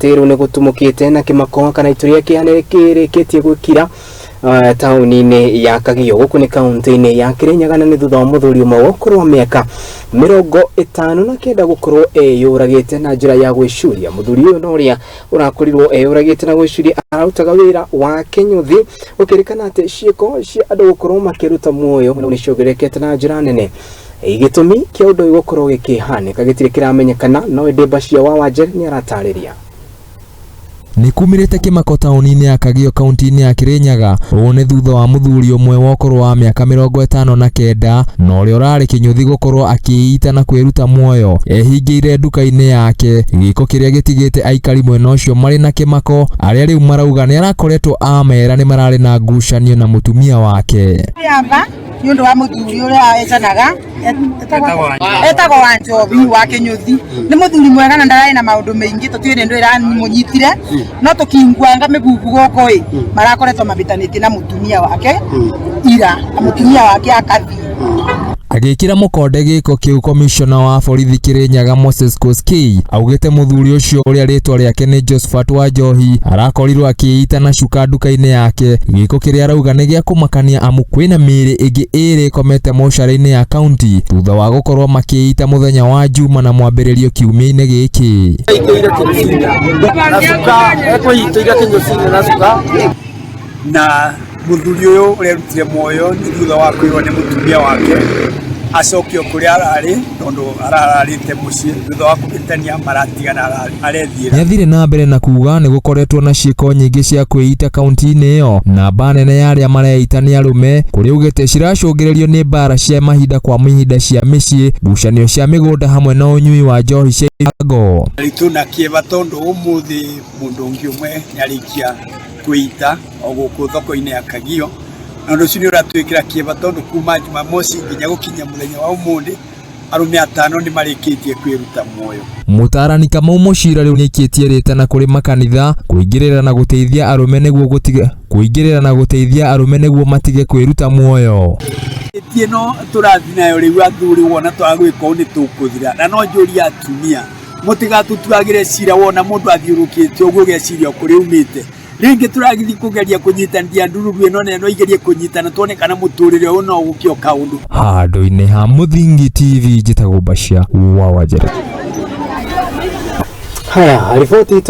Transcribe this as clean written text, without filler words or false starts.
Tiru ne gutumukite na kimako kana ituria kireketie gwikira tauni-ini ya Kagio guku ni kaunti-ini ya Kirinyaga na ni thutha wa muthuri umwe wokorwo miaka 59 gukorwo yuragite na njira ya gwicuria. Muthuri uyu noria urakorirwo yuragite na gwicuria arutaga wira wa kinyuthi ukirikana ati ciiko cia andu gukorwo makiruta muoyo ni ciogerekete na njira nene. Igitumi kia undu uyu gukorwo gikihanika gitire kiramenyekana no ndimba cia Wawajer ni aratariria. Ni kumirite kimako tauni-ini ya Kagio kaunti-ini ya Kirinyaga one thutha wa muthuri umwe wokorwo wa miaka 59 no ri urari kinyuthi gukorwo akiita na kwiruta muoyo ehingire nduka-ini yake giko kiria gitigite aikari mwena ucio mari na kimako aria riu marauga ni arakoretwo amera ni marari na ngucanio na mutumia wake. Ni undu wa muthuri uria etanaga etagwo Wanjobi wa Kinyuthi ni muthuri mwega na ndarari na maundu maingi tutwire ndu iranimunyitire no tukingwanga mibubu goko marakoretwo mabitanite na mutumia wake ira mutumia wake akathi agikira mukonde giko kiu commissioner wa borithi Kirinyaga Moses Koskei augite muthuri ucio uria ritwa riake ni Josephat Wanjohi arakorirwo akiita na cuka nduka-ini yake giko kiria arauga ni gia kumakania amu kwina miri ingi iri komete moshara-ini ya county thutha wa gukorwo makiita muthenya wa Juma na mwambiririo kiumia-ini giki na muthuri uyu urerutire muoyo ni thutha wa kwirwo ni mutumia wake acokio kuria arari tondu arararite mucii thutha wa kubitania maratigana arethira. Niathire na mbere na kuuga ni gukoretwo na ciiko nyingi cia kwiita kaunti-ini iyo na banene ya aria mareita ni arume kuria ugite ciracungirerio ni mbara cia mahinda kwa mahinda cia micii ngucanio cia migunda hamwe na unyui wa njohi cia ibango. Rituna kieva tondu umuthi mundu ungi umwe nyarikia kuita oguku thoko-ini ya Kagio na ndu cini uratwikira kieva tondu kuma Jumamosi nginya gukinya muthenya wa umuthi arume 5 ni marikitie kwiruta muoyo. Mutarani Kamau Mucira riu nikitie ritana kuri makanitha kuingirira na guteithia arume niguo matige kwiruta muoyo. Tieno turathi nayo riu athuri wona twagwika ni tukuthira na no njuri atumia mutigatutuagire cira wona mundu athiurukite uguo geciria kuri umite ringi turagithi kugeria kunyitania ndururu ino neno igerie kunyitana tuone kana muturire uyu no gukio kaundu handu-ini ha Muthingi TV njitagwo Bashia Wawajer. Haya, ripoti